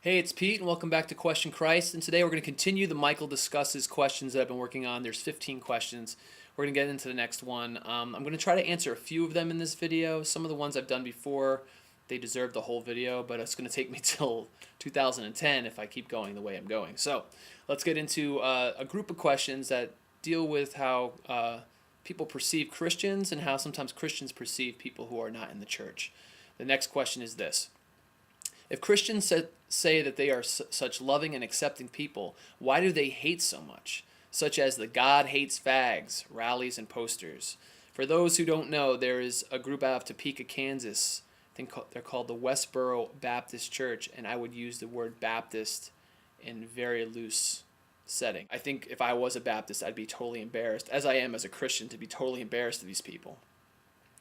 Hey, it's Pete, and welcome back to Question Christ. And today we're going to continue the Michael Discusses questions that I've been working on. There's 15 questions. We're going to get into the next one. I'm going to try to answer a few of them in this video. Some of the ones I've done before, they deserve the whole video, but it's going to take me till 2010 if I keep going the way I'm going. So let's get into a group of questions that deal with how people perceive Christians and how sometimes Christians perceive people who are not in the church. The next question is this. If Christians say that they are such loving and accepting people, why do they hate so much? Such as the God hates fags, rallies, and posters. For those who don't know, there is a group out of Topeka, Kansas. I think they're called the Westboro Baptist Church, and I would use the word Baptist in very loose setting. I think if I was a Baptist, I'd be totally embarrassed, as I am as a Christian, to be totally embarrassed of these people.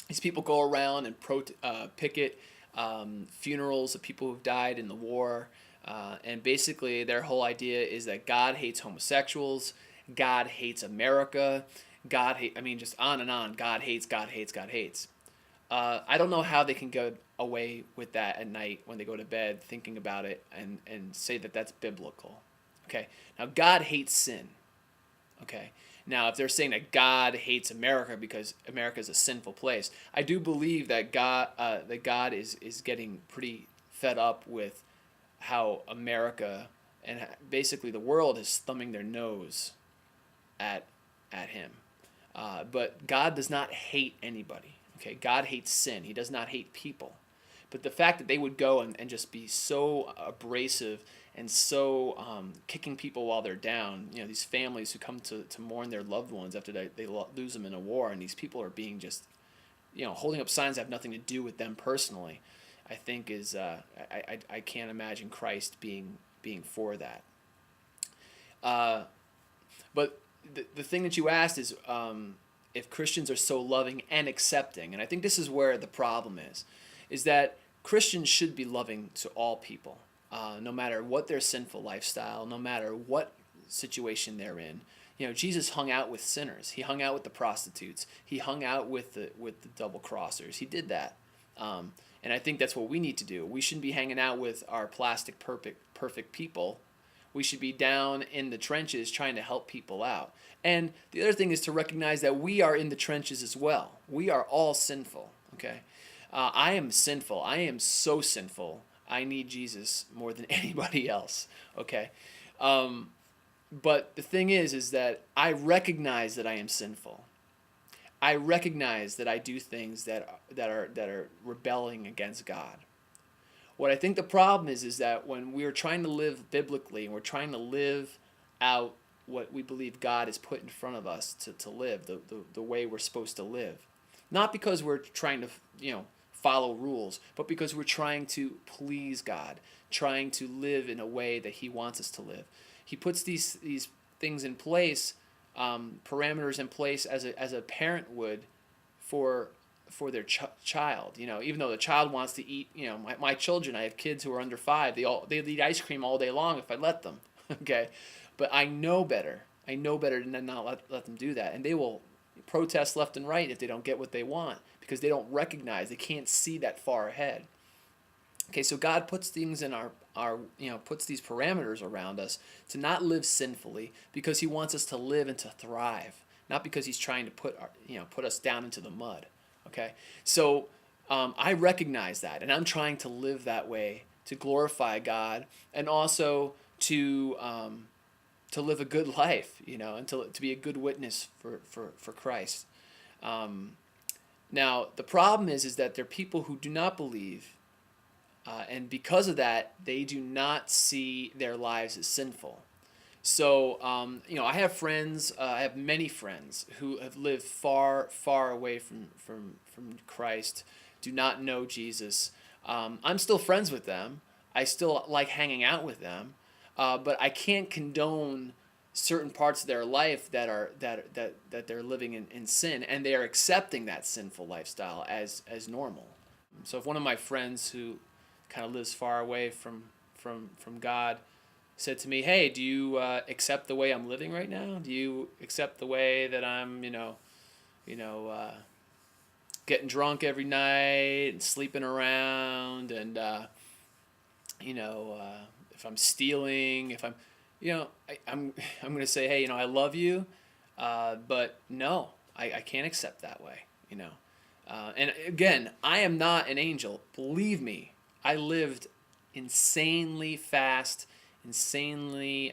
These people go around and picket funerals of people who've died in the war, and basically their whole idea is that God hates homosexuals, God hates America, just on and on. God hates, God hates, God hates. I don't know how they can go away with that at night when they go to bed thinking about it and say that that's biblical. Okay, now God hates sin. Okay, now if they're saying that God hates America because America is a sinful place, I do believe that God is getting pretty fed up with how America and basically the world is thumbing their nose at him. But God does not hate anybody. Okay, God hates sin. He does not hate people. But the fact that they would go and just be so abrasive and so kicking people while they're down, these families who come to mourn their loved ones after they lose them in a war, and these people are being just, holding up signs that have nothing to do with them personally, I think is, I can't imagine Christ being for that. But the thing that you asked is if Christians are so loving and accepting, and I think this is where the problem is that Christians should be loving to all people, no matter what their sinful lifestyle, no matter what situation they're in. Jesus hung out with sinners. He hung out with the prostitutes. He hung out with the double crossers. He did that, and I think that's what we need to do. We shouldn't be hanging out with our plastic perfect people. We should be down in the trenches trying to help people out. And the other thing is to recognize that we are in the trenches as well. We are all sinful. Okay. I am sinful. I am so sinful. I need Jesus more than anybody else. Okay, but the thing is that I recognize that I am sinful. I recognize that I do things that are rebelling against God. What I think the problem is that when we're trying to live biblically and we're trying to live out what we believe God has put in front of us to live, the way we're supposed to live, not because we're trying to follow rules, but because we're trying to please God, trying to live in a way that He wants us to live. He puts these things in place, parameters in place as a parent would for their child. Even though the child wants to eat, my children, I have kids who are under 5. They eat ice cream all day long if I let them. Okay, but I know better. I know better than not let them do that, and they will protest left and right if they don't get what they want, because they don't recognize, they can't see that far ahead. Okay, so God puts things in our puts these parameters around us to not live sinfully, because He wants us to live and to thrive, not because He's trying to put us down into the mud. Okay, so I recognize that, and I'm trying to live that way to glorify God, and also to live a good life, and to be a good witness for Christ. Now, the problem is that there are people who do not believe, and because of that, they do not see their lives as sinful. So, I have friends, I have many friends who have lived far, far away from Christ, do not know Jesus. I'm still friends with them. I still like hanging out with them, but I can't condone certain parts of their life that they're living in sin, and they are accepting that sinful lifestyle as normal. So if one of my friends who kind of lives far away from God said to me, "Hey, do you accept the way I'm living right now? Do you accept the way that I'm, getting drunk every night and sleeping around and I'm stealing, if I'm, I'm going to say, hey, I love you, but no, I can't accept that way, and again, I am not an angel. Believe me, I lived insanely fast, insanely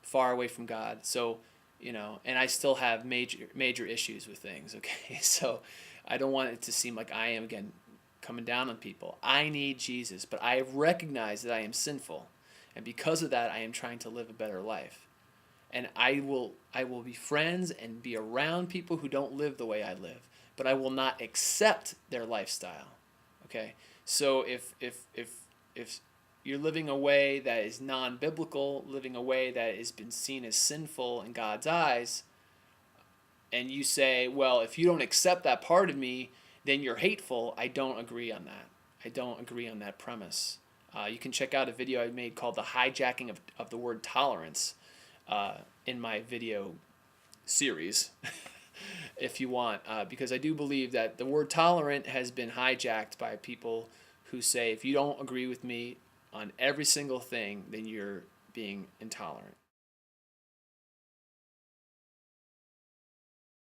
far away from God. So, and I still have major issues with things. Okay, so I don't want it to seem like I am again coming down on people. I need Jesus, but I recognize that I am sinful, and because of that, I am trying to live a better life. And I will be friends and be around people who don't live the way I live, but I will not accept their lifestyle. Okay, so if you're living a way that is non-biblical, living a way that has been seen as sinful in God's eyes, and you say, well, if you don't accept that part of me, then you're hateful, I don't agree on that. I don't agree on that premise. You can check out a video I made called The Hijacking of the Word Tolerance in my video series, if you want, because I do believe that the word tolerant has been hijacked by people who say, if you don't agree with me on every single thing, then you're being intolerant.